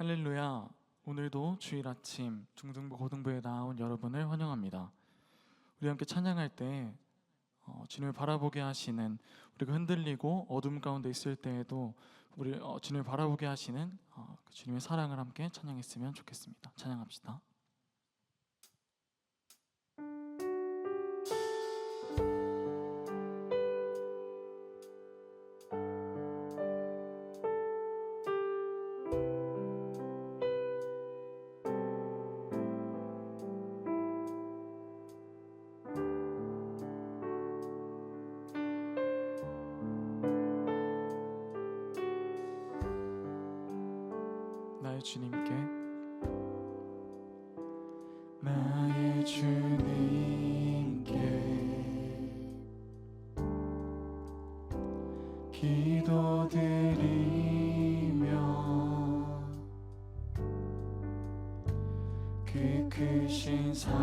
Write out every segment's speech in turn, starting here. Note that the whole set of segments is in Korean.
할렐루야. 오늘도 주일 아침 중등부 고등부에 나온 여러분을 환영합니다. 우리 함께 찬양할 때 주님을 바라보게 하시는, 우리가 흔들리고 어둠 가운데 있을 때에도 우리 주님을 바라보게 하시는 그 주님의 사랑을 함께 찬양했으면 좋겠습니다. 찬양합시다. 나의 주님께, 나의 주님께 기도드리며 그 크신 사랑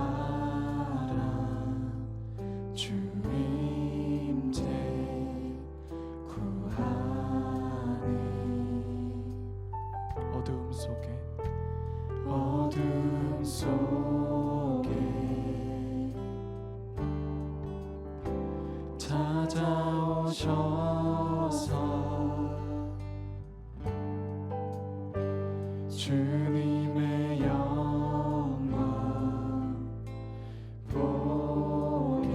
주 임재 구하네. 어둠 속에 찾아오셔서 주님의 영광 보게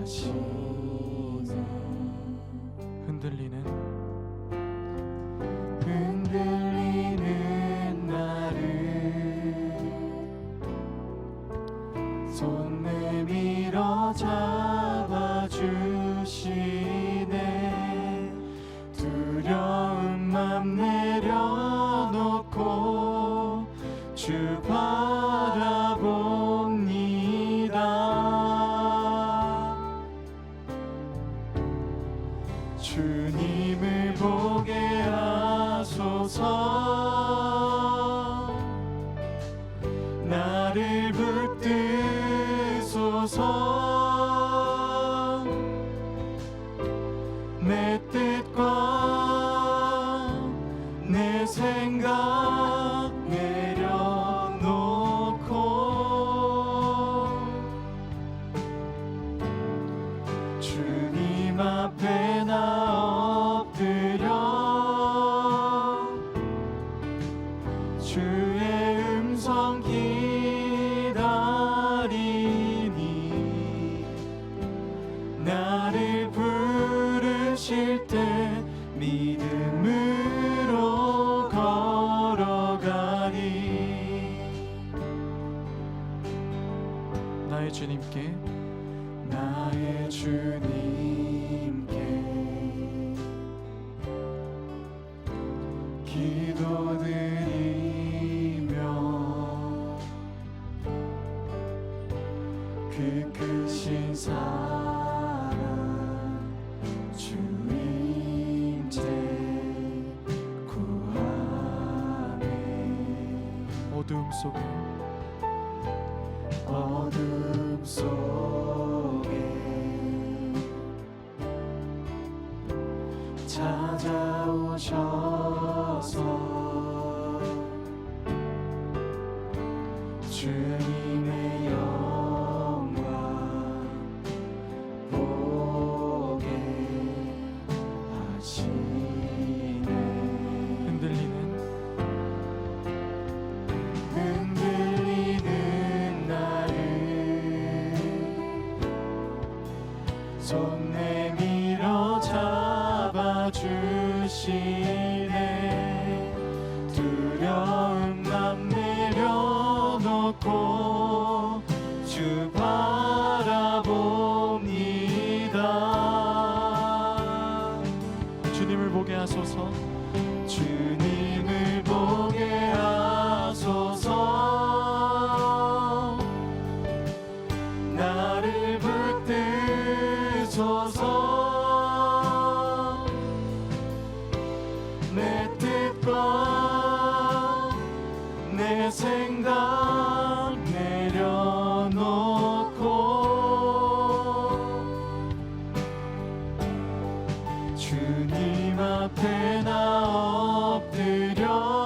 하시네. 흔들리는 나를 손 내밀어 잡아주시네. 두려운 맘 내려놓고 주 바라봅니다. 주님을 보게 하소서. 나를 붙드소서. 내 뜻과 내 생각 내려놓고 주님 앞에 나 엎드려 주의 음성 기다리니 나를 부르실 때 믿음으로 걸어가리. 나의 주님께, 나의 주님께 기도드리며 그 크신 사랑 주 임재 구하네. 어둠 속에 찾아오셔서 주님의 영광 보게 하시네. 흔들리는 나를 손 내밀어 잡아주시네. 두려운 맘 내려놓고 주 바라봅니다. 주님을 보게 하소서. 주님을 보게 하소서. 나를 붙드소서. 내 뜻과 내 생각 내려놓고 주님 앞에 나 엎드려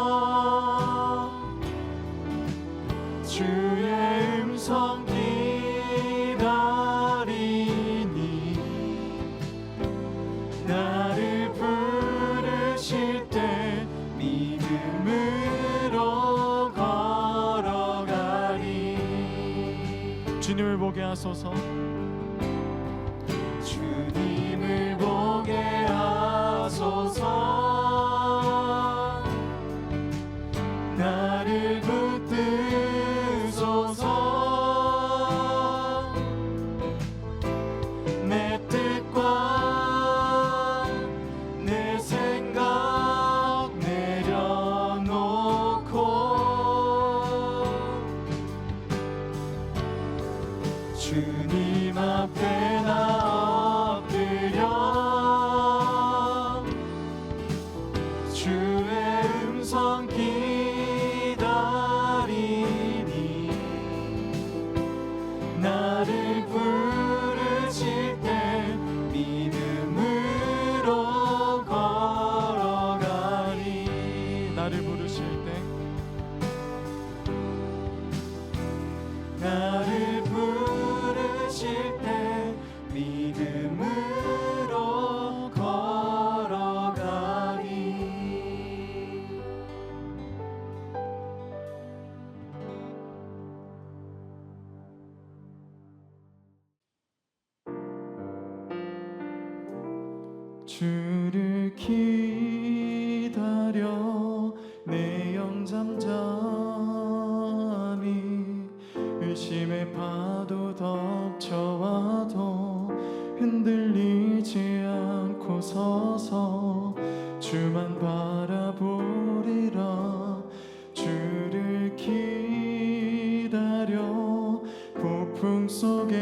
주를 기다려 내 영 잠잠히 의심의 파도 덮쳐와도 흔들리지 않고 서서 주만 바라보리라. 주를 기다려 폭풍 속에도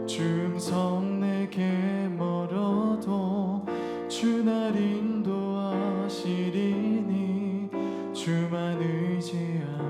주 음성 내게 멀어도 주 날 인도하시리니 주만 의지합니다.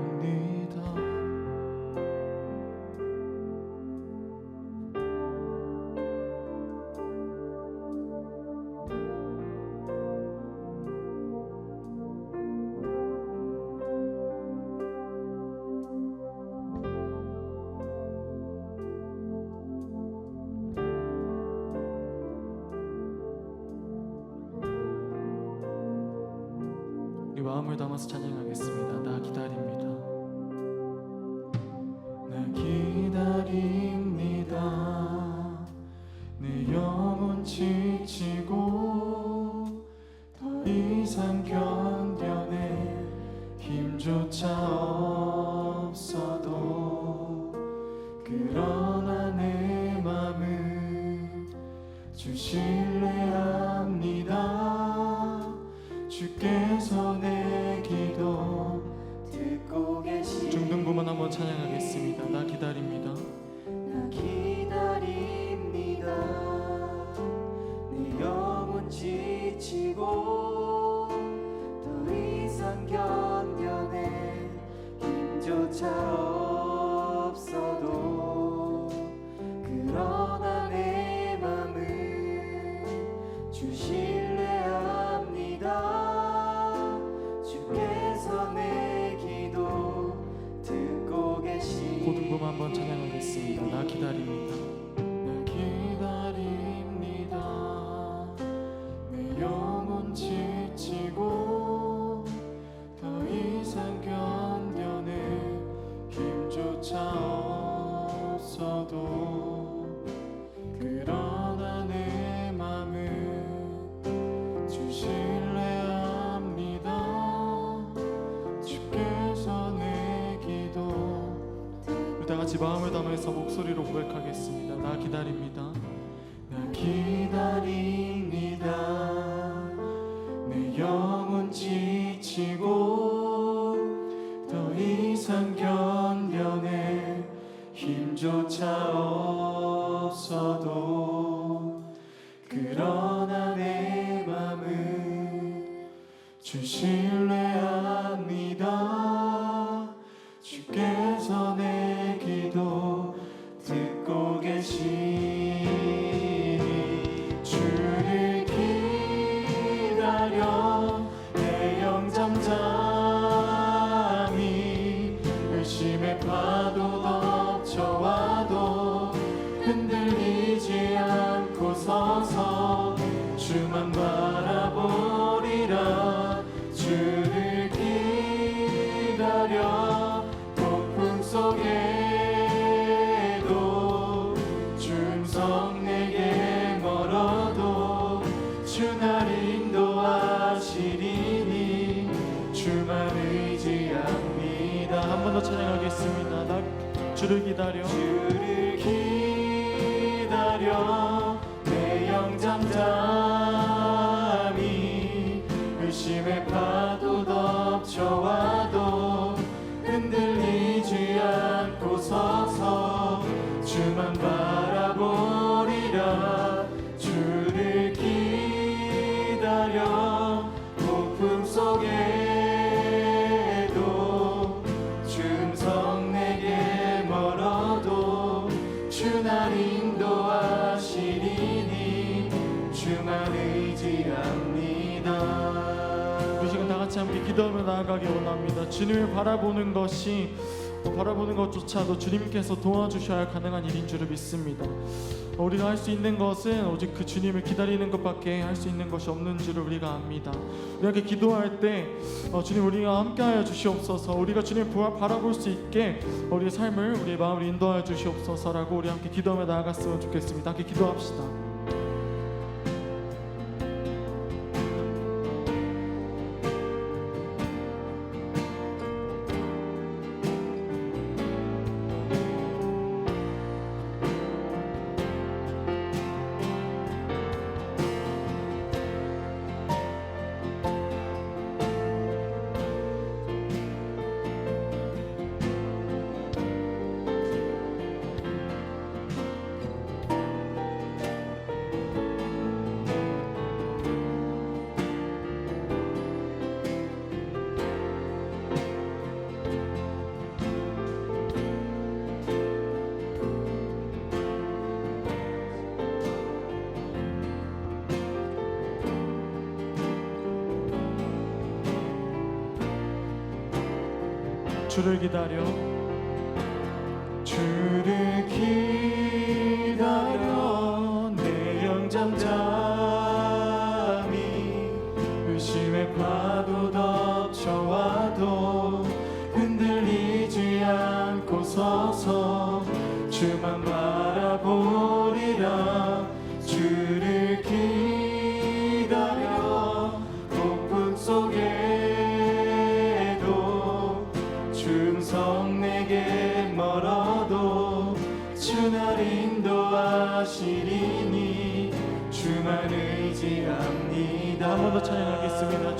우리 마음을 담아서 찬양하겠습니다. 나 기다립니다. 나 기다립니다. 내 영혼 지치고 더 이상 견뎌낼 힘조차 없어도 그러나 내 맘을 주 신뢰합니다. 주께서 내 기도 듣고 계시. 중등부만 한번 찬양하겠습니다. 나 기다립니다. 나 기다립니다. 내 영혼 지치고 더 이상 견뎌낼 힘조차 없어도 그러나 내 맘을 주 신뢰합니다. 주께서 내 기도 듣고 계시. 고등부만 한번 찬양하겠습니다. 나 기다립니다. 나 기다립니다. 내 영혼 지치고 더 이상 견뎌낼 힘조차 없어도 그러나 내 맘을 주 신뢰합니다. 주께서 내 기도. 우리 다 같이 마음을 담아서 목소리로 고백하겠습니다. 나 기다립니다. 나 기다립니다. 내 영혼 지치고 더 이상 견뎌낼 힘조차 없어도 그러나 내 맘을 주 신뢰합니다. 주께서 내 기도 듣고 계시니 주를 기다려 내 영 잠잠히 의심의 파도 덮쳐와도 흔들리지 않고 서서 주만 바라보리라. 주를 기다려 폭풍 속에도 주 음성 내게 멀어도 주 날 인도하시리니 주만 의지합니다. 한 번 더 찬양하겠습니다. 나 주를 기다려 내 영 잠잠히 의심의 파도 덮쳐와도 흔들리지 않고 서서 주만 바라보리라. 주를 기다려 폭풍 속에도 주 음성 내게 멀어도 주 날 인도하시리니 주만 의지합니다. 우리 시간 다 같이 함께 기도하며 나아가기 원합니다. 주님을 바라보는 것이 바라보는 것조차도 주님께서 도와주셔야 가능한 일인 줄을 믿습니다. 우리가 할 수 있는 것은 오직 그 주님을 기다리는 것밖에 할 수 있는 것이 없는 줄을 우리가 압니다. 우리가 기도할 때 주님 우리가 함께하여 주시옵소서. 우리가 주님을 바라볼 수 있게 우리의 삶을, 우리의 마음을 인도하여 주시옵소서라고 우리 함께 기도하며 나아갔으면 좋겠습니다. 함께 기도합시다. 주를 기다려 내 영 잠잠히 의심의 파도 덮쳐와도 흔들리지 않고 서서 주만 바라보리라. 주를 기다려 폭풍 속에도 충성 내게 멀어도 주 날 인도하시리니 주만 의지합니다. 한 번 더 찬양하겠습니다.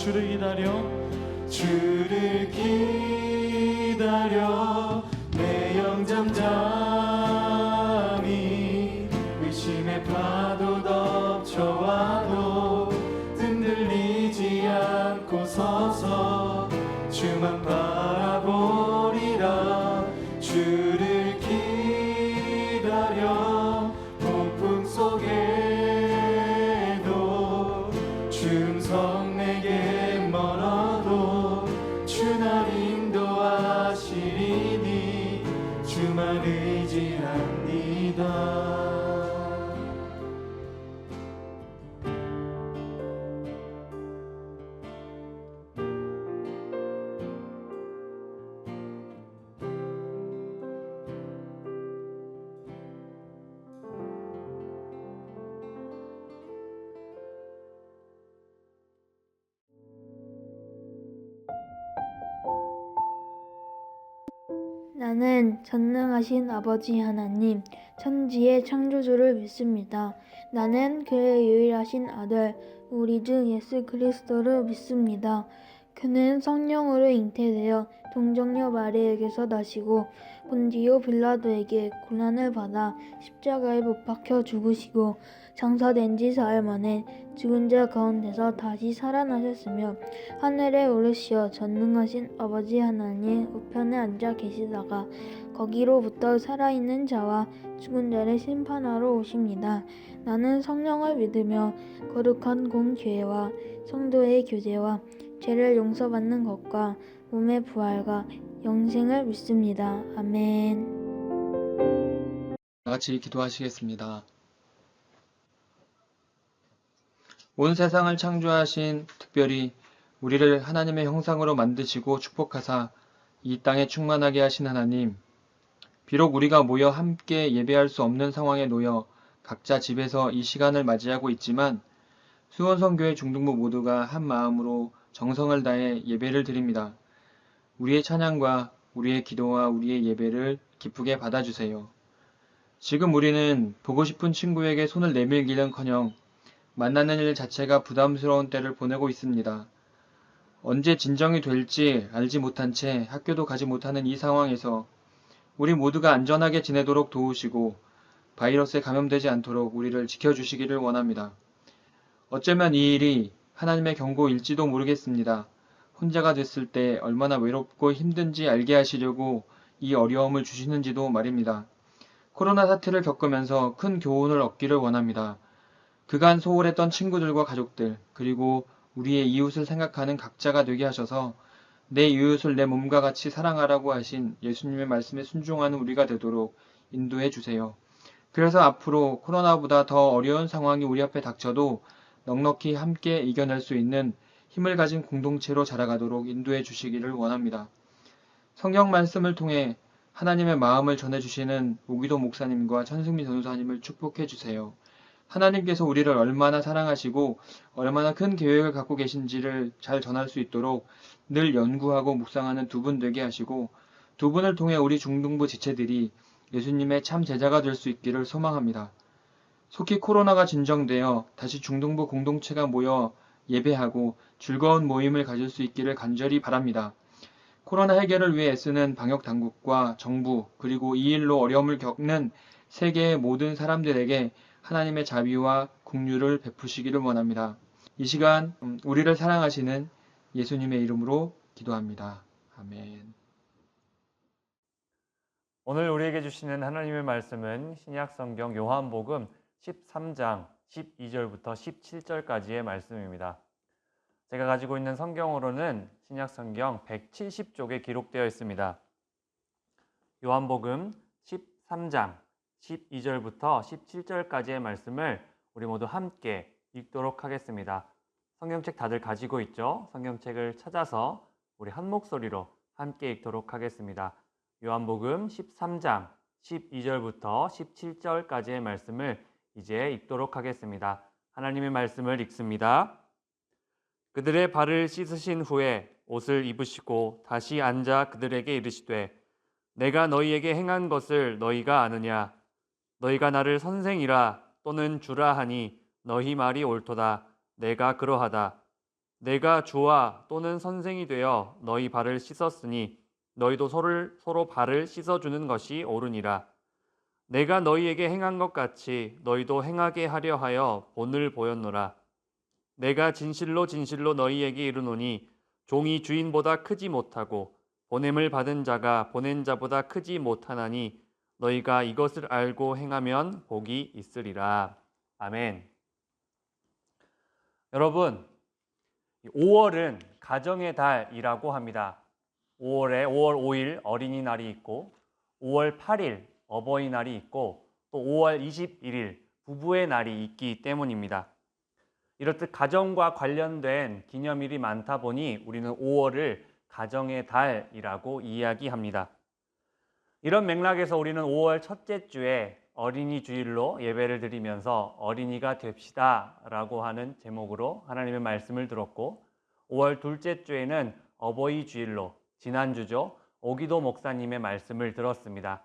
주를 기다려 내 영 잠잠히 의심의 파도 덮쳐와도 흔들리지 않고 서서 주만 바라보리라. 주를 기다려 폭풍 속에도 충성 내게 멀어도 주 날 인도하시리니 주만 의지합니다. 나는 전능하신 아버지 하나님, 천지의 창조주를 믿습니다. 나는 그의 유일하신 아들, 우리 주 예수 그리스도를 믿습니다. 그는 성령으로 잉태되어 동정녀 마리에게서 나시고 본디오 빌라도에게 고난을 받아 십자가에 못 박혀 죽으시고 장사된 지 사흘 만에 죽은 자 가운데서 다시 살아나셨으며 하늘에 오르시어 전능하신 아버지 하나님 우편에 앉아 계시다가 거기로부터 살아있는 자와 죽은 자를 심판하러 오십니다. 나는 성령을 믿으며 거룩한 공교회와 성도의 교제와 죄를 용서받는 것과 몸의 부활과 영생을 믿습니다. 아멘. 다 같이 기도하시겠습니다. 온 세상을 창조하신, 특별히 우리를 하나님의 형상으로 만드시고 축복하사 이 땅에 충만하게 하신 하나님, 비록 우리가 모여 함께 예배할 수 없는 상황에 놓여 각자 집에서 이 시간을 맞이하고 있지만 수원성교회 중등부 모두가 한 마음으로 정성을 다해 예배를 드립니다. 우리의 찬양과 우리의 기도와 우리의 예배를 기쁘게 받아주세요. 지금 우리는 보고 싶은 친구에게 손을 내밀기는커녕 만나는 일 자체가 부담스러운 때를 보내고 있습니다. 언제 진정이 될지 알지 못한 채 학교도 가지 못하는 이 상황에서 우리 모두가 안전하게 지내도록 도우시고 바이러스에 감염되지 않도록 우리를 지켜주시기를 원합니다. 어쩌면 이 일이 하나님의 경고일지도 모르겠습니다. 혼자가 됐을 때 얼마나 외롭고 힘든지 알게 하시려고 이 어려움을 주시는지도 말입니다. 코로나 사태를 겪으면서 큰 교훈을 얻기를 원합니다. 그간 소홀했던 친구들과 가족들, 그리고 우리의 이웃을 생각하는 각자가 되게 하셔서 내 이웃을 내 몸과 같이 사랑하라고 하신 예수님의 말씀에 순종하는 우리가 되도록 인도해 주세요. 그래서 앞으로 코로나보다 더 어려운 상황이 우리 앞에 닥쳐도 넉넉히 함께 이겨낼 수 있는 힘을 가진 공동체로 자라가도록 인도해 주시기를 원합니다. 성경 말씀을 통해 하나님의 마음을 전해주시는 오기도 목사님과 천승미 전도사님을 축복해 주세요. 하나님께서 우리를 얼마나 사랑하시고 얼마나 큰 계획을 갖고 계신지를 잘 전할 수 있도록 늘 연구하고 묵상하는 두 분 되게 하시고 두 분을 통해 우리 중등부 지체들이 예수님의 참 제자가 될 수 있기를 소망합니다. 속히 코로나가 진정되어 다시 중등부 공동체가 모여 예배하고 즐거운 모임을 가질 수 있기를 간절히 바랍니다. 코로나 해결을 위해 애쓰는 방역 당국과 정부 그리고 이 일로 어려움을 겪는 세계의 모든 사람들에게 하나님의 자비와 긍휼을 베푸시기를 원합니다. 이 시간 우리를 사랑하시는 예수님의 이름으로 기도합니다. 아멘. 오늘 우리에게 주시는 하나님의 말씀은 신약성경 요한복음 13장 12절부터 17절까지의 말씀입니다. 제가 가지고 있는 성경으로는 신약성경 170쪽에 기록되어 있습니다. 요한복음 13장 12절부터 17절까지의 말씀을 우리 모두 함께 읽도록 하겠습니다. 성경책 다들 가지고 있죠? 성경책을 찾아서 우리 한 목소리로 함께 읽도록 하겠습니다. 요한복음 13장 12절부터 17절까지의 말씀을 이제 읽도록 하겠습니다. 하나님의 말씀을 읽습니다. 그들의 발을 씻으신 후에 옷을 입으시고 다시 앉아 그들에게 이르시되 내가 너희에게 행한 것을 너희가 아느냐? 너희가 나를 선생이라 또는 주라 하니 너희 말이 옳도다. 내가 그러하다. 내가 주와 또는 선생이 되어 너희 발을 씻었으니 너희도 서로 발을 씻어주는 것이 옳으니라. 내가 너희에게 행한 것 같이 너희도 행하게 하려 하여 본을 보였노라. 내가 진실로 진실로 너희에게 이르노니 종이 주인보다 크지 못하고 보냄을 받은 자가 보낸 자보다 크지 못하나니 너희가 이것을 알고 행하면 복이 있으리라. 아멘. 여러분, 5월은 가정의 달이라고 합니다. 5월 5일 어린이날이 있고 5월 8일 어버이날이 있고 또 5월 21일 부부의 날이 있기 때문입니다. 이렇듯 가정과 관련된 기념일이 많다 보니 우리는 5월을 가정의 달이라고 이야기합니다. 이런 맥락에서 우리는 5월 첫째 주에 어린이 주일로 예배를 드리면서 어린이가 됩시다 라고 하는 제목으로 하나님의 말씀을 들었고 5월 둘째 주에는 어버이 주일로 지난주죠 오기도 목사님의 말씀을 들었습니다.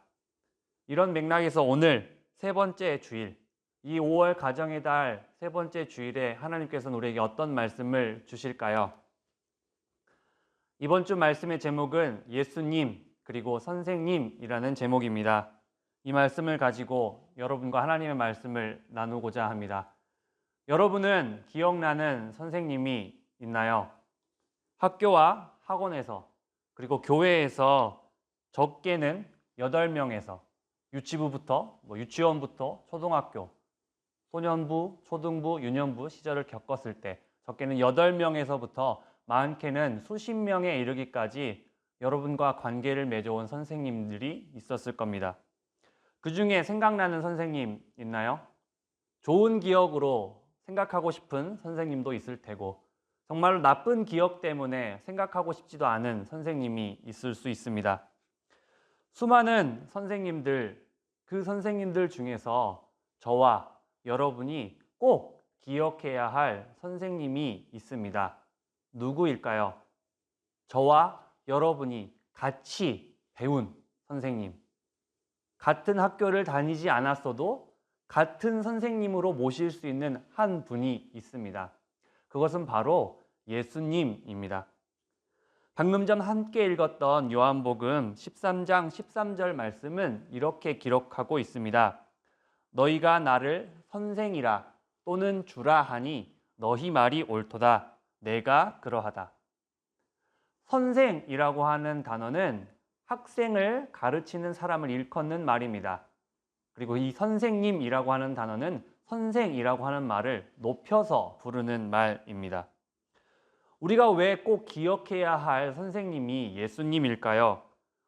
이런 맥락에서 오늘 세 번째 주일 이 5월 가정의 달 세 번째 주일에 하나님께서는 우리에게 어떤 말씀을 주실까요? 이번 주 말씀의 제목은 예수님 그리고 선생님이라는 제목입니다. 이 말씀을 가지고 여러분과 하나님의 말씀을 나누고자 합니다. 여러분은 기억나는 선생님이 있나요? 학교와 학원에서 그리고 교회에서 적게는 8명에서 유치부부터 유치원부터 초등학교, 소년부, 초등부, 유년부 시절을 겪었을 때 적게는 8명에서부터 많게는 수십 명에 이르기까지 여러분과 관계를 맺어온 선생님들이 있었을 겁니다. 그 중에 생각나는 선생님 있나요? 좋은 기억으로 생각하고 싶은 선생님도 있을 테고 정말로 나쁜 기억 때문에 생각하고 싶지도 않은 선생님이 있을 수 있습니다. 수많은 선생님들, 그 선생님들 중에서 저와 여러분이 꼭 기억해야 할 선생님이 있습니다. 누구일까요? 저와 여러분이 같이 배운 선생님. 같은 학교를 다니지 않았어도 같은 선생님으로 모실 수 있는 한 분이 있습니다. 그것은 바로 예수님입니다. 방금 전 함께 읽었던 요한복음 13장 13절 말씀은 이렇게 기록하고 있습니다. 너희가 나를 선생이라 또는 주라 하니 너희 말이 옳도다. 내가 그러하다. 선생이라고 하는 단어는 학생을 가르치는 사람을 일컫는 말입니다. 그리고 이 선생님이라고 하는 단어는 선생이라고 하는 말을 높여서 부르는 말입니다. 우리가 왜 꼭 기억해야 할 선생님이 예수님일까요?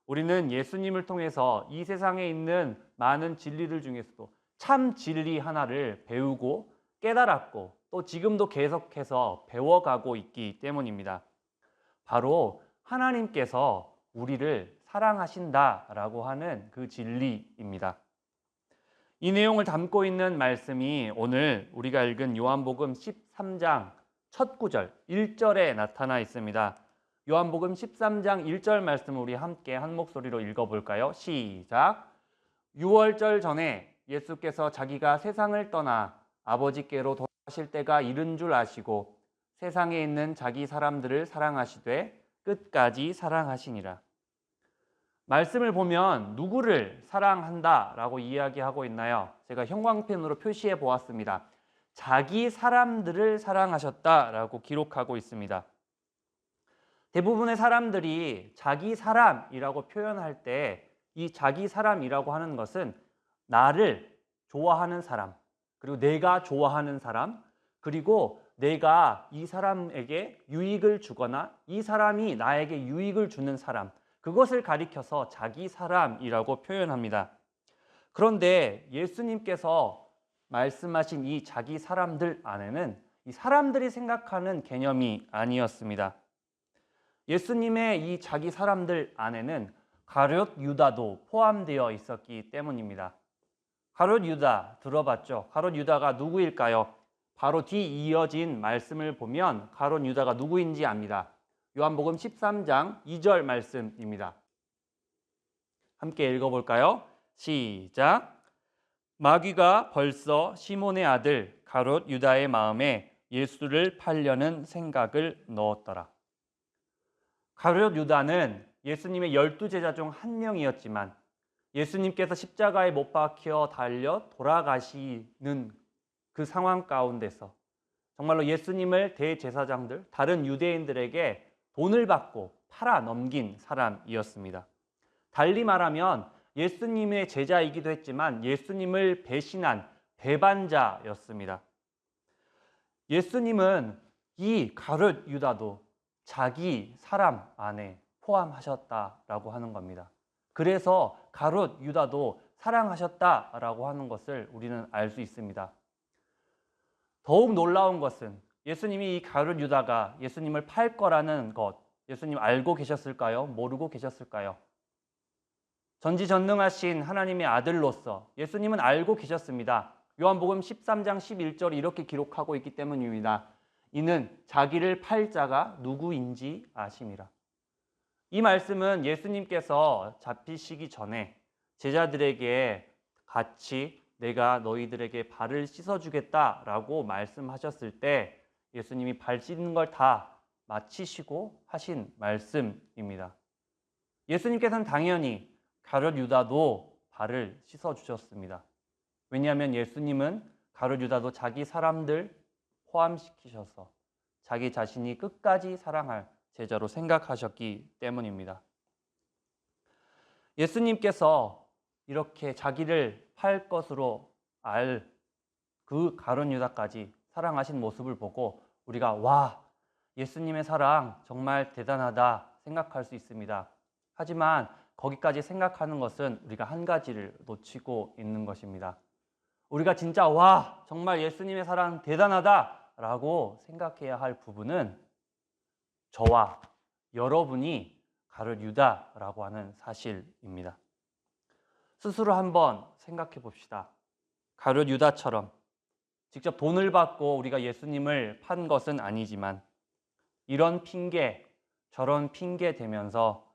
우리는 예수님을 통해서 이 세상에 있는 많은 진리들 중에서도 참 진리 하나를 배우고 깨달았고 또 지금도 계속해서 배워가고 있기 때문입니다. 바로 하나님께서 우리를 사랑하신다라고 하는 그 진리입니다. 이 내용을 담고 있는 말씀이 오늘 우리가 읽은 요한복음 13장 첫 구절 1절에 나타나 있습니다. 요한복음 13장 1절 말씀을 우리 함께 한 목소리로 읽어볼까요? 시작! 6월절 전에 예수께서 자기가 세상을 떠나 아버지께로 돌아가실 때가 이른 줄 아시고 세상에 있는 자기 사람들을 사랑하시되 끝까지 사랑하시니라. 말씀을 보면 누구를 사랑한다라고 이야기하고 있나요? 제가 형광펜으로 표시해 보았습니다. 자기 사람들을 사랑하셨다라고 기록하고 있습니다. 대부분의 사람들이 자기 사람이라고 표현할 때 이 자기 사람이라고 하는 것은 나를 좋아하는 사람, 그리고 내가 좋아하는 사람, 그리고 내가 이 사람에게 유익을 주거나 이 사람이 나에게 유익을 주는 사람, 그것을 가리켜서 자기 사람이라고 표현합니다. 그런데 예수님께서 말씀하신 이 자기 사람들 안에는 이 사람들이 생각하는 개념이 아니었습니다. 예수님의 이 자기 사람들 안에는 가룟 유다도 포함되어 있었기 때문입니다. 가룟 유다 들어봤죠? 가룟 유다가 누구일까요? 바로 뒤 이어진 말씀을 보면 가룟 유다가 누구인지 압니다. 요한복음 13장 2절 말씀입니다. 함께 읽어볼까요? 시작! 마귀가 벌써 시몬의 아들 가룟 유다의 마음에 예수를 팔려는 생각을 넣었더라. 가룟 유다는 예수님의 12제자 중 한 명이었지만 예수님께서 십자가에 못 박혀 달려 돌아가시는 그 상황 가운데서 정말로 예수님을 대제사장들, 다른 유대인들에게 돈을 받고 팔아 넘긴 사람이었습니다. 달리 말하면 예수님의 제자이기도 했지만 예수님을 배신한 배반자였습니다. 예수님은 이 가룟 유다도 자기 사람 안에 포함하셨다라고 하는 겁니다. 그래서 가룟 유다도 사랑하셨다라고 하는 것을 우리는 알 수 있습니다. 더욱 놀라운 것은 예수님이 이 가룟 유다가 예수님을 팔 거라는 것, 예수님 알고 계셨을까요? 모르고 계셨을까요? 전지전능하신 하나님의 아들로서 예수님은 알고 계셨습니다. 요한복음 13장 11절이 이렇게 기록하고 있기 때문입니다. 이는 자기를 팔 자가 누구인지 아심이라. 이 말씀은 예수님께서 잡히시기 전에 제자들에게 같이 내가 너희들에게 발을 씻어주겠다라고 말씀하셨을 때 예수님이 발 씻는 걸 다 마치시고 하신 말씀입니다. 예수님께서는 당연히 가룟 유다도 발을 씻어주셨습니다. 왜냐하면 예수님은 가룟 유다도 자기 사람들 포함시키셔서 자기 자신이 끝까지 사랑할 제자로 생각하셨기 때문입니다. 예수님께서 이렇게 자기를 팔 것으로 알 그 가룟 유다까지 사랑하신 모습을 보고 우리가 와, 예수님의 사랑 정말 대단하다 생각할 수 있습니다. 하지만 거기까지 생각하는 것은 우리가 한 가지를 놓치고 있는 것입니다. 우리가 진짜 와, 정말 예수님의 사랑 대단하다라고 생각해야 할 부분은 저와 여러분이 가룟 유다라고 하는 사실입니다. 스스로 한번 생각해 봅시다. 가룟 유다처럼 직접 돈을 받고 우리가 예수님을 판 것은 아니지만 이런 핑계, 저런 핑계 대면서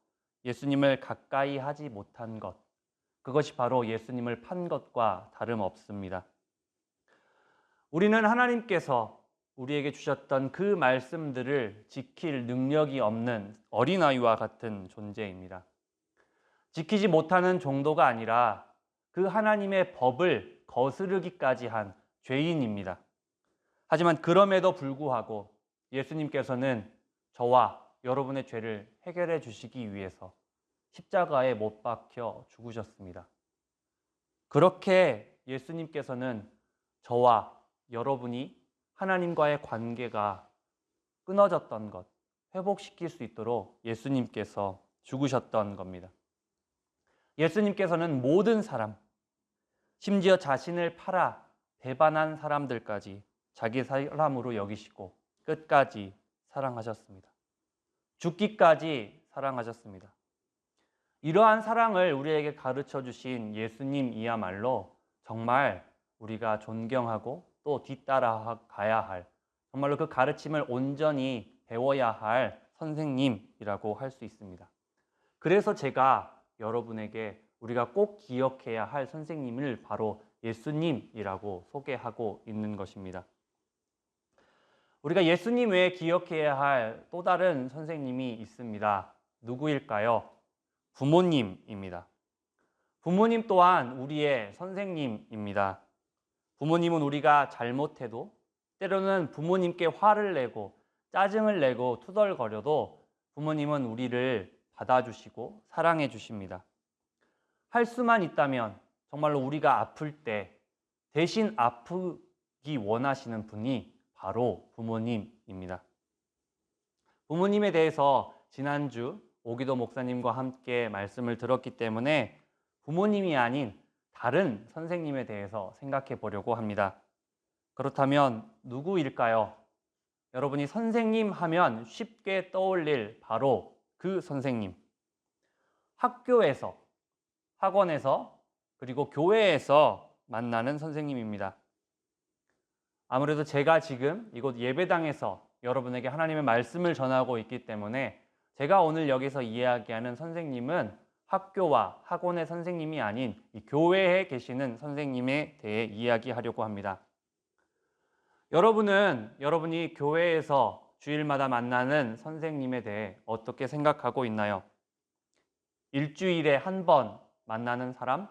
예수님을 가까이 하지 못한 것, 그것이 바로 예수님을 판 것과 다름없습니다. 우리는 하나님께서 우리에게 주셨던 그 말씀들을 지킬 능력이 없는 어린아이와 같은 존재입니다. 지키지 못하는 정도가 아니라 그 하나님의 법을 거스르기까지 한 죄인입니다. 하지만 그럼에도 불구하고 예수님께서는 저와 여러분의 죄를 해결해 주시기 위해서 십자가에 못 박혀 죽으셨습니다. 그렇게 예수님께서는 저와 여러분이 하나님과의 관계가 끊어졌던 것 회복시킬 수 있도록 예수님께서 죽으셨던 겁니다. 예수님께서는 모든 사람, 심지어 자신을 팔아 배반한 사람들까지 자기 사람으로 여기시고 끝까지 사랑하셨습니다. 죽기까지 사랑하셨습니다. 이러한 사랑을 우리에게 가르쳐 주신 예수님이야말로 정말 우리가 존경하고 또 뒤따라 가야 할, 정말로 그 가르침을 온전히 배워야 할 선생님이라고 할 수 있습니다. 그래서 제가 여러분에게 우리가 꼭 기억해야 할 선생님을 바로 예수님이라고 소개하고 있는 것입니다. 우리가 예수님 외에 기억해야 할 또 다른 선생님이 있습니다. 누구일까요? 부모님입니다. 부모님 또한 우리의 선생님입니다. 부모님은 우리가 잘못해도 때로는 부모님께 화를 내고 짜증을 내고 투덜거려도 부모님은 우리를 받아주시고 사랑해 주십니다. 할 수만 있다면 정말로 우리가 아플 때 대신 아프기 원하시는 분이 바로 부모님입니다. 부모님에 대해서 지난주 오기도 목사님과 함께 말씀을 들었기 때문에 부모님이 아닌 다른 선생님에 대해서 생각해 보려고 합니다. 그렇다면 누구일까요? 여러분이 선생님 하면 쉽게 떠올릴 바로 그 선생님. 학교에서, 학원에서, 그리고 교회에서 만나는 선생님입니다. 아무래도 제가 지금 이곳 예배당에서 여러분에게 하나님의 말씀을 전하고 있기 때문에 제가 오늘 여기서 이야기하는 선생님은 학교와 학원의 선생님이 아닌 이 교회에 계시는 선생님에 대해 이야기하려고 합니다. 여러분은 여러분이 교회에서 주일마다 만나는 선생님에 대해 어떻게 생각하고 있나요? 일주일에 한 번 만나는 사람?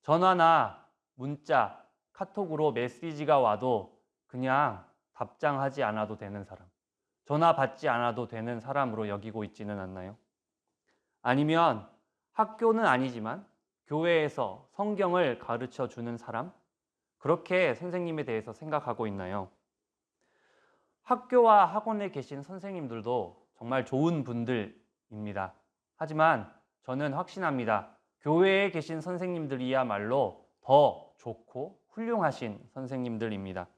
전화나 문자, 카톡으로 메시지가 와도 그냥 답장하지 않아도 되는 사람, 전화 받지 않아도 되는 사람으로 여기고 있지는 않나요? 아니면 학교는 아니지만 교회에서 성경을 가르쳐 주는 사람? 그렇게 선생님에 대해서 생각하고 있나요? 학교와 학원에 계신 선생님들도 정말 좋은 분들입니다. 하지만 저는 확신합니다. 교회에 계신 선생님들이야말로 더 좋고 훌륭하신 선생님들입니다.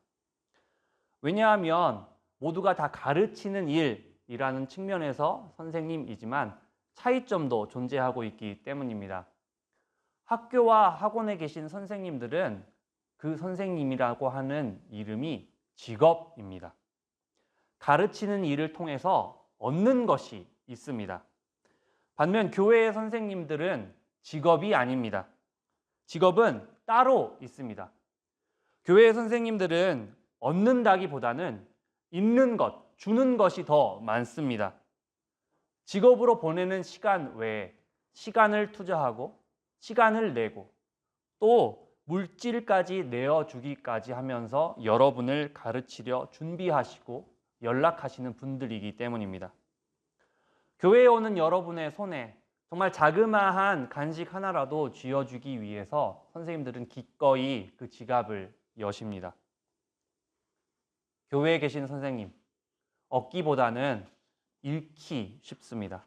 왜냐하면 모두가 다 가르치는 일이라는 측면에서 선생님이지만 차이점도 존재하고 있기 때문입니다. 학교와 학원에 계신 선생님들은 그 선생님이라고 하는 이름이 직업입니다. 가르치는 일을 통해서 얻는 것이 있습니다. 반면 교회의 선생님들은 직업이 아닙니다. 직업은 따로 있습니다. 교회의 선생님들은 얻는다기보다는 있는 것, 주는 것이 더 많습니다. 직업으로 보내는 시간 외에 시간을 투자하고 시간을 내고 또 물질까지 내어주기까지 하면서 여러분을 가르치려 준비하시고 연락하시는 분들이기 때문입니다. 교회에 오는 여러분의 손에 정말 자그마한 간식 하나라도 쥐어주기 위해서 선생님들은 기꺼이 그 지갑을 여십니다. 교회에 계신 선생님, 얻기보다는 잃기 쉽습니다.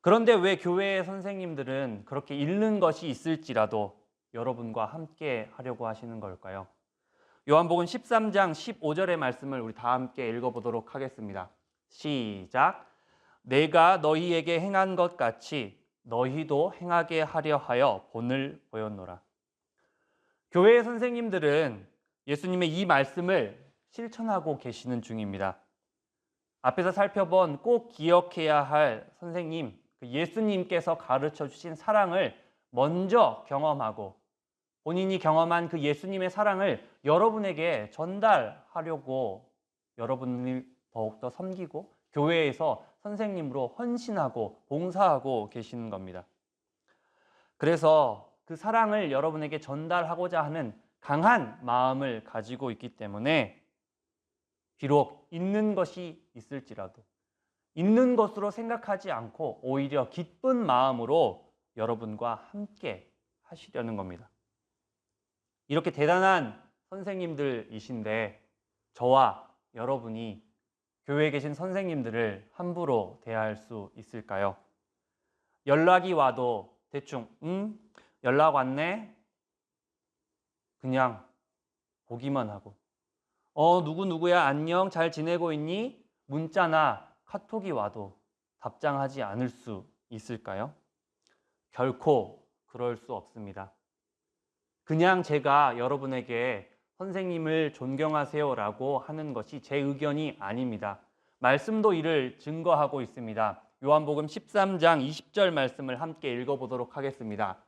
그런데 왜 교회의 선생님들은 그렇게 잃는 것이 있을지라도 여러분과 함께 하려고 하시는 걸까요? 요한복음 13장 15절의 말씀을 우리 다 함께 읽어보도록 하겠습니다. 시작. 내가 너희에게 행한 것 같이 너희도 행하게 하려 하여 본을 보였노라. 교회의 선생님들은 예수님의 이 말씀을 실천하고 계시는 중입니다. 앞에서 살펴본 꼭 기억해야 할 선생님, 그 예수님께서 가르쳐 주신 사랑을 먼저 경험하고 본인이 경험한 그 예수님의 사랑을 여러분에게 전달하려고 여러분을 더욱더 섬기고 교회에서 선생님으로 헌신하고 봉사하고 계시는 겁니다. 그래서 그 사랑을 여러분에게 전달하고자 하는 강한 마음을 가지고 있기 때문에 비록 있는 것이 있을지라도 있는 것으로 생각하지 않고 오히려 기쁜 마음으로 여러분과 함께 하시려는 겁니다. 이렇게 대단한 선생님들이신데 저와 여러분이 교회에 계신 선생님들을 함부로 대할 수 있을까요? 연락이 와도 대충 연락 왔네? 그냥 보기만 하고 누구누구야 안녕 잘 지내고 있니? 문자나 카톡이 와도 답장하지 않을 수 있을까요? 결코 그럴 수 없습니다. 그냥 제가 여러분에게 선생님을 존경하세요라고 하는 것이 제 의견이 아닙니다. 말씀도 이를 증거하고 있습니다. 요한복음 13장 20절 말씀을 함께 읽어보도록 하겠습니다.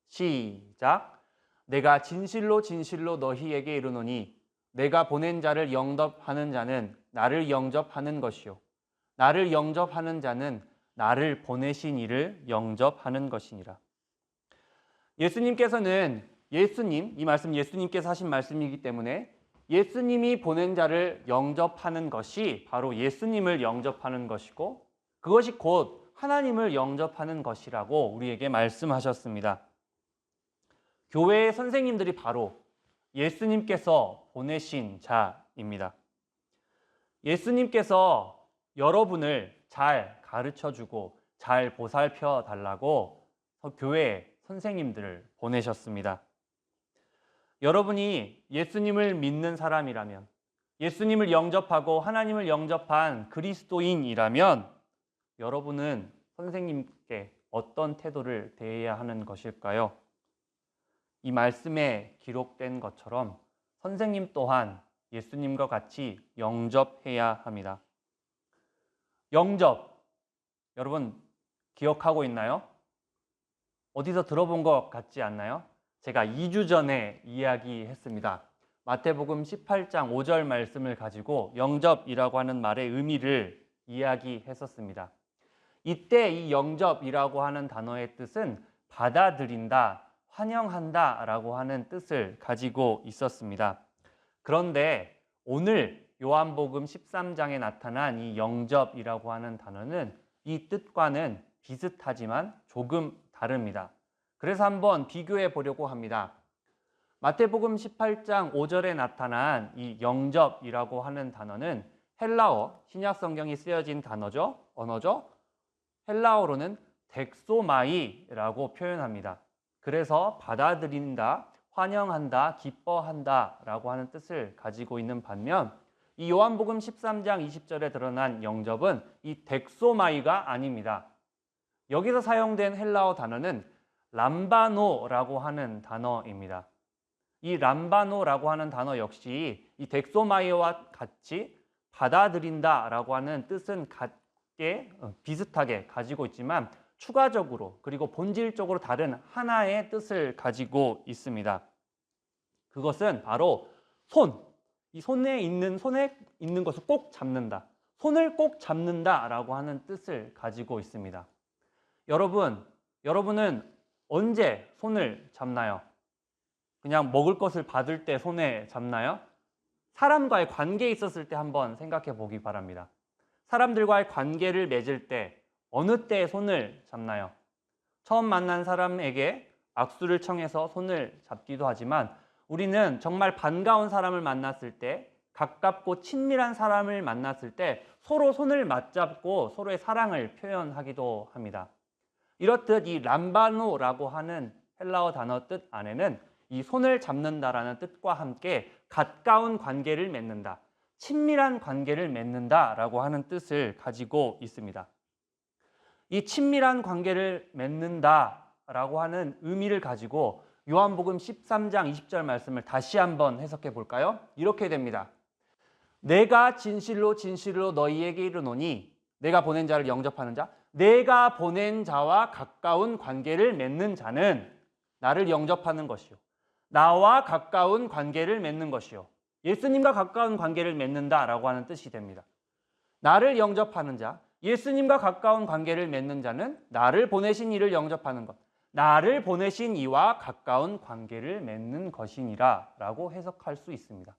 시작. 내가 진실로 진실로 너희에게 이르노니 내가 보낸 자를 영접하는 자는 나를 영접하는 것이요 나를 영접하는 자는 나를 보내신 이를 영접하는 것이니라. 예수님께서는 이 말씀 예수님께서 하신 말씀이기 때문에 예수님이 보낸 자를 영접하는 것이 바로 예수님을 영접하는 것이고 그것이 곧 하나님을 영접하는 것이라고 우리에게 말씀하셨습니다. 교회의 선생님들이 바로 예수님께서 보내신 자입니다. 예수님께서 여러분을 잘 가르쳐주고 잘 보살펴 달라고 교회의 선생님들을 보내셨습니다. 여러분이 예수님을 믿는 사람이라면, 예수님을 영접하고 하나님을 영접한 그리스도인이라면 여러분은 선생님께 어떤 태도를 대해야 하는 것일까요? 이 말씀에 기록된 것처럼 선생님 또한 예수님과 같이 영접해야 합니다. 영접, 여러분 기억하고 있나요? 어디서 들어본 것 같지 않나요? 제가 2주 전에 이야기했습니다. 마태복음 18장 5절 말씀을 가지고 영접이라고 하는 말의 의미를 이야기했었습니다. 이때 이 영접이라고 하는 단어의 뜻은 받아들인다, 환영한다 라고 하는 뜻을 가지고 있었습니다. 그런데 오늘 요한복음 13장에 나타난 이 영접이라고 하는 단어는 이 뜻과는 비슷하지만 조금 다릅니다. 그래서 한번 비교해 보려고 합니다. 마태복음 18장 5절에 나타난 이 영접이라고 하는 단어는 헬라어, 신약 성경이 쓰여진 언어죠. 헬라어로는 덱소마이라고 표현합니다. 그래서 받아들인다, 환영한다, 기뻐한다 라고 하는 뜻을 가지고 있는 반면 이 요한복음 13장 20절에 드러난 영접은 이 덱소마이가 아닙니다. 여기서 사용된 헬라어 단어는 람바노라고 하는 단어입니다. 이 람바노라고 하는 단어 역시 이 덱소마이와 같이 받아들인다라고 하는 뜻은 비슷하게 가지고 있지만 추가적으로 그리고 본질적으로 다른 하나의 뜻을 가지고 있습니다. 그것은 바로 이 손에 있는 것을 꼭 잡는다. 손을 꼭 잡는다라고 하는 뜻을 가지고 있습니다. 여러분은 언제 손을 잡나요? 그냥 먹을 것을 받을 때 손에 잡나요? 사람과의 관계에 있었을 때 한번 생각해 보기 바랍니다. 사람들과의 관계를 맺을 때 어느 때 손을 잡나요? 처음 만난 사람에게 악수를 청해서 손을 잡기도 하지만 우리는 정말 반가운 사람을 만났을 때, 가깝고 친밀한 사람을 만났을 때 서로 손을 맞잡고 서로의 사랑을 표현하기도 합니다. 이렇듯 이 람바노라고 하는 헬라어 단어 뜻 안에는 이 손을 잡는다라는 뜻과 함께 가까운 관계를 맺는다, 친밀한 관계를 맺는다라고 하는 뜻을 가지고 있습니다. 이 친밀한 관계를 맺는다라고 하는 의미를 가지고 요한복음 13장 20절 말씀을 다시 한번 해석해 볼까요? 이렇게 됩니다. 내가 진실로 진실로 너희에게 이르노니, 내가 보낸 자를 영접하는 자, 내가 보낸 자와 가까운 관계를 맺는 자는 나를 영접하는 것이요, 나와 가까운 관계를 맺는 것이요, 예수님과 가까운 관계를 맺는다라고 하는 뜻이 됩니다. 나를 영접하는 자, 예수님과 가까운 관계를 맺는 자는 나를 보내신 이를 영접하는 것, 나를 보내신 이와 가까운 관계를 맺는 것이니라 라고 해석할 수 있습니다.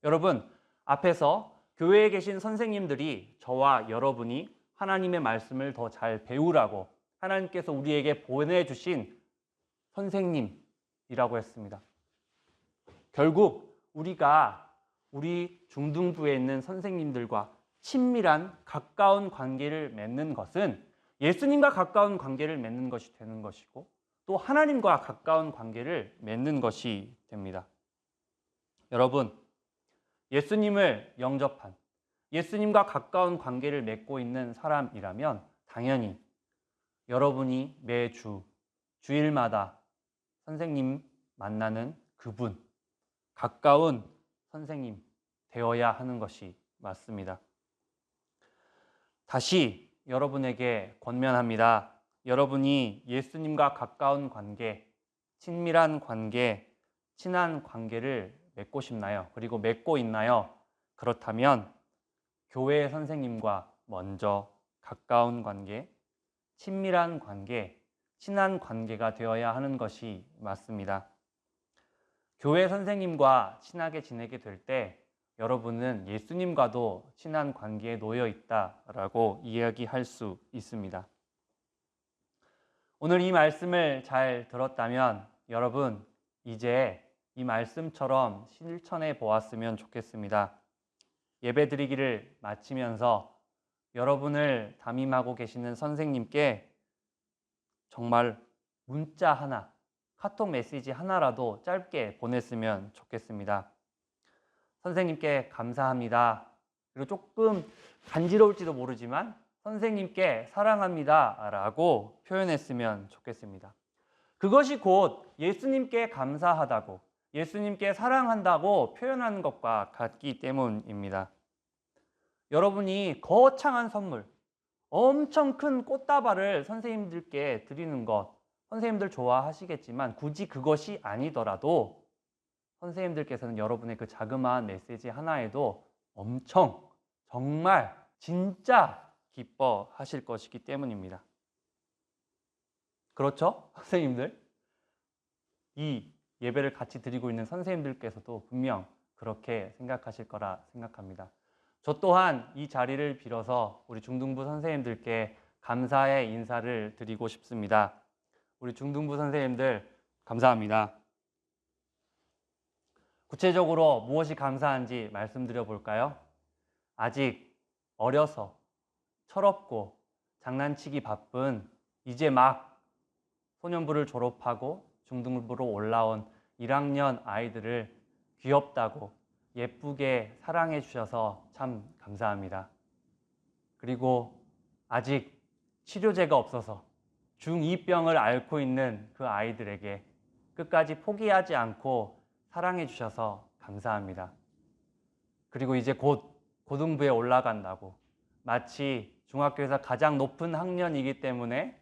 여러분, 앞에서 교회에 계신 선생님들이 저와 여러분이 하나님의 말씀을 더 잘 배우라고 하나님께서 우리에게 보내주신 선생님이라고 했습니다. 결국 우리가 우리 중등부에 있는 선생님들과 친밀한 가까운 관계를 맺는 것은 예수님과 가까운 관계를 맺는 것이 되는 것이고 또 하나님과 가까운 관계를 맺는 것이 됩니다. 여러분, 예수님을 영접한 예수님과 가까운 관계를 맺고 있는 사람이라면 당연히 여러분이 매주 주일마다 선생님 만나는 그분, 가까운 선생님 되어야 하는 것이 맞습니다. 다시 여러분에게 권면합니다. 여러분이 예수님과 가까운 관계, 친밀한 관계, 친한 관계를 맺고 싶나요? 그리고 맺고 있나요? 그렇다면 교회 선생님과 먼저 가까운 관계, 친밀한 관계, 친한 관계가 되어야 하는 것이 맞습니다. 교회 선생님과 친하게 지내게 될 때 여러분은 예수님과도 친한 관계에 놓여 있다라고 이야기할 수 있습니다. 오늘 이 말씀을 잘 들었다면 여러분 이제 이 말씀처럼 실천해 보았으면 좋겠습니다. 예배드리기를 마치면서 여러분을 담임하고 계시는 선생님께 정말 문자 하나, 카톡 메시지 하나라도 짧게 보냈으면 좋겠습니다. 선생님께 감사합니다. 그리고 조금 간지러울지도 모르지만 선생님께 사랑합니다 라고 표현했으면 좋겠습니다. 그것이 곧 예수님께 감사하다고, 예수님께 사랑한다고 표현하는 것과 같기 때문입니다. 여러분이 거창한 선물, 엄청 큰 꽃다발을 선생님들께 드리는 것, 선생님들 좋아하시겠지만 굳이 그것이 아니더라도 선생님들께서는 여러분의 그 자그마한 메시지 하나에도 엄청 정말 진짜 기뻐하실 것이기 때문입니다. 그렇죠? 선생님들? 이 예배를 같이 드리고 있는 선생님들께서도 분명 그렇게 생각하실 거라 생각합니다. 저 또한 이 자리를 빌어서 우리 중등부 선생님들께 감사의 인사를 드리고 싶습니다. 우리 중등부 선생님들 감사합니다. 구체적으로 무엇이 감사한지 말씀드려 볼까요? 아직 어려서 철없고 장난치기 바쁜 이제 막 소년부를 졸업하고 중등부로 올라온 1학년 아이들을 귀엽다고 예쁘게 사랑해 주셔서 참 감사합니다. 그리고 아직 치료제가 없어서 중2병을 앓고 있는 그 아이들에게 끝까지 포기하지 않고 사랑해 주셔서 감사합니다. 그리고 이제 곧 고등부에 올라간다고 마치 중학교에서 가장 높은 학년이기 때문에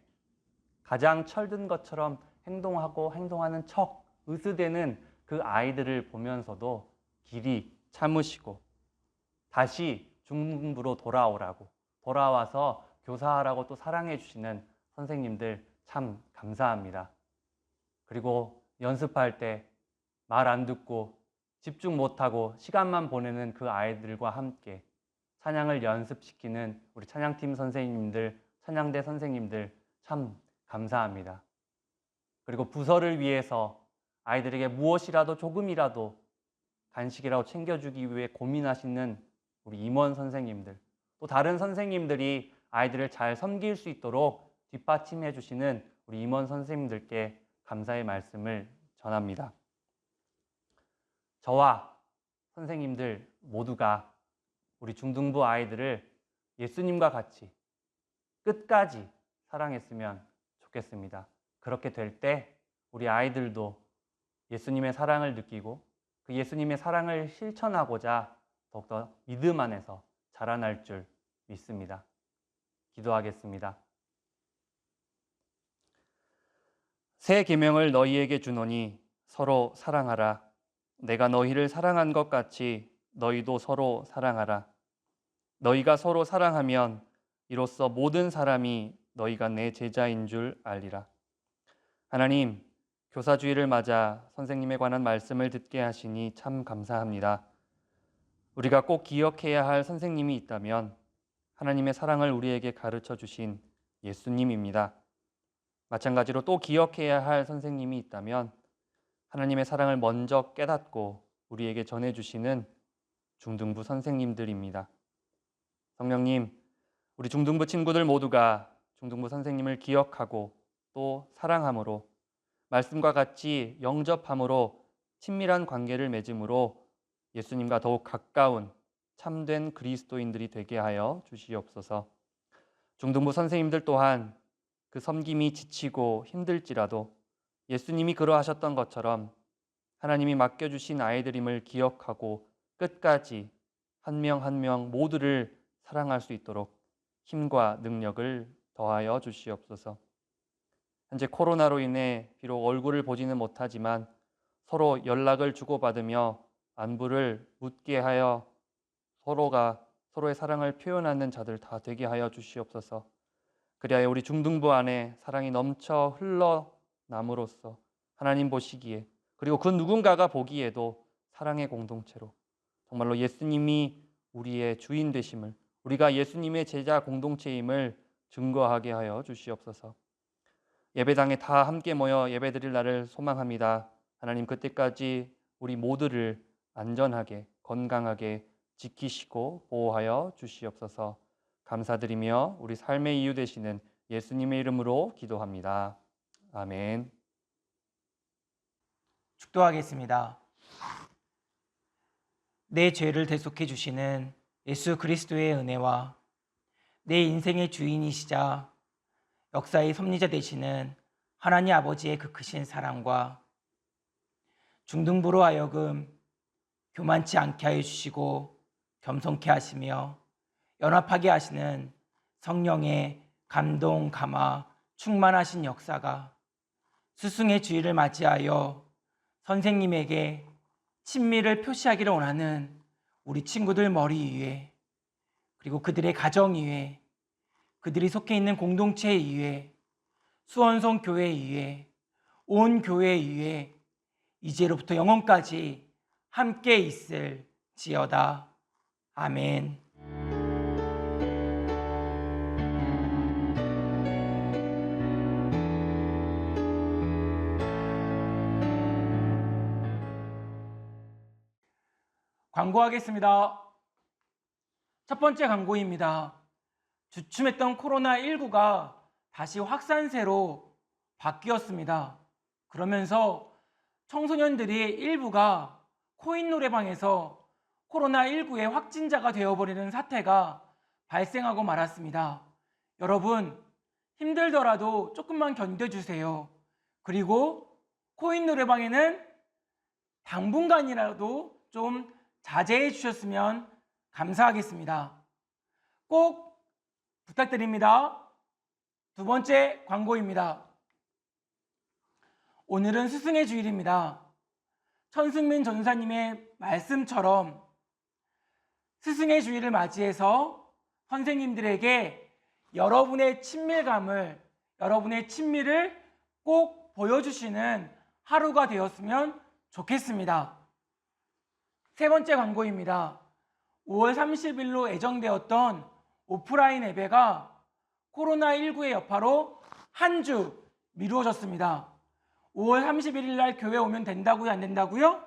가장 철든 것처럼 행동하고 행동하는 척 으스대는 그 아이들을 보면서도 길이 참으시고 다시 중등부로 돌아오라고, 돌아와서 교사하라고 또 사랑해 주시는 선생님들 참 감사합니다. 그리고 연습할 때 말 안 듣고 집중 못하고 시간만 보내는 그 아이들과 함께 찬양을 연습시키는 우리 찬양팀 선생님들, 찬양대 선생님들 참 감사합니다. 그리고 부서를 위해서 아이들에게 무엇이라도 조금이라도 간식이라도 챙겨주기 위해 고민하시는 우리 임원 선생님들, 또 다른 선생님들이 아이들을 잘 섬길 수 있도록 뒷받침해 주시는 우리 임원 선생님들께 감사의 말씀을 전합니다. 저와 선생님들 모두가 우리 중등부 아이들을 예수님과 같이 끝까지 사랑했으면 좋겠습니다. 그렇게 될 때 우리 아이들도 예수님의 사랑을 느끼고 그 예수님의 사랑을 실천하고자 더욱더 믿음 안에서 자라날 줄 믿습니다. 기도하겠습니다. 새 계명을 너희에게 주노니 서로 사랑하라. 내가 너희를 사랑한 것 같이 너희도 서로 사랑하라. 너희가 서로 사랑하면 이로써 모든 사람이 너희가 내 제자인 줄 알리라. 하나님, 교사주일을 맞아 선생님에 관한 말씀을 듣게 하시니 참 감사합니다. 우리가 꼭 기억해야 할 선생님이 있다면 하나님의 사랑을 우리에게 가르쳐 주신 예수님입니다. 마찬가지로 또 기억해야 할 선생님이 있다면 하나님의 사랑을 먼저 깨닫고 우리에게 전해주시는 중등부 선생님들입니다. 성령님, 우리 중등부 친구들 모두가 중등부 선생님을 기억하고 또 사랑함으로 말씀과 같이 영접함으로 친밀한 관계를 맺음으로 예수님과 더욱 가까운 참된 그리스도인들이 되게 하여 주시옵소서. 중등부 선생님들 또한 그 섬김이 지치고 힘들지라도 예수님이 그러하셨던 것처럼 하나님이 맡겨주신 아이들임을 기억하고 끝까지 한 명 한 명 모두를 사랑할 수 있도록 힘과 능력을 더하여 주시옵소서. 현재 코로나로 인해 비록 얼굴을 보지는 못하지만 서로 연락을 주고받으며 안부를 묻게 하여 서로가 서로의 사랑을 표현하는 자들 다 되게 하여 주시옵소서. 그리하여 우리 중등부 안에 사랑이 넘쳐 흘러남으로써 하나님 보시기에 그리고 그 누군가가 보기에도 사랑의 공동체로 정말로 예수님이 우리의 주인 되심을, 우리가 예수님의 제자 공동체임을 증거하게 하여 주시옵소서. 예배당에 다 함께 모여 예배드릴 날을 소망합니다. 하나님, 그때까지 우리 모두를 안전하게 건강하게 지키시고 보호하여 주시옵소서. 감사드리며 우리 삶의 이유 되시는 예수님의 이름으로 기도합니다. 아멘. 축도하겠습니다. 내 죄를 대속해 주시는 예수 그리스도의 은혜와 내 인생의 주인이시자 역사의 섭리자 되시는 하나님 아버지의 그 크신 사랑과 중등부로 하여금 교만치 않게 하여 주시고 겸손케 하시며 연합하게 하시는 성령의 감동, 감화, 충만하신 역사가 스승의 주일을 맞이하여 선생님에게 친밀을 표시하기를 원하는 우리 친구들 머리 위에, 그리고 그들의 가정 위에, 그들이 속해 있는 공동체 위에, 수원성 교회 위에, 온 교회 위에 이제로부터 영원까지 함께 있을지어다. 아멘. 광고하겠습니다. 첫 번째 광고입니다. 주춤했던 코로나19가 다시 확산세로 바뀌었습니다. 그러면서 청소년들이 일부가 코인 노래방에서 코로나19의 확진자가 되어버리는 사태가 발생하고 말았습니다. 여러분, 힘들더라도 조금만 견뎌주세요. 그리고 코인 노래방에는 당분간이라도 좀 자제해 주셨으면 감사하겠습니다. 꼭 부탁드립니다. 두 번째 광고입니다. 오늘은 스승의 주일입니다. 천승민 전사님의 말씀처럼 스승의 주일을 맞이해서 선생님들에게 여러분의 친밀감을, 여러분의 친밀을 꼭 보여주시는 하루가 되었으면 좋겠습니다. 세 번째 광고입니다. 5월 30일로 예정되었던 오프라인 예배가 코로나19의 여파로 한 주 미루어졌습니다. 5월 31일 날 교회 오면 된다고요? 안 된다고요?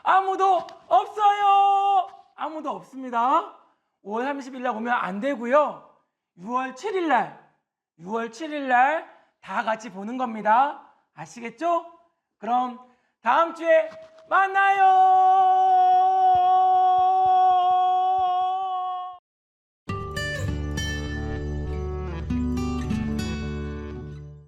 아무도 없어요. 아무도 없습니다. 5월 30일 날 오면 안 되고요. 6월 7일 날 다 같이 보는 겁니다. 아시겠죠? 그럼 다음 주에 만나요.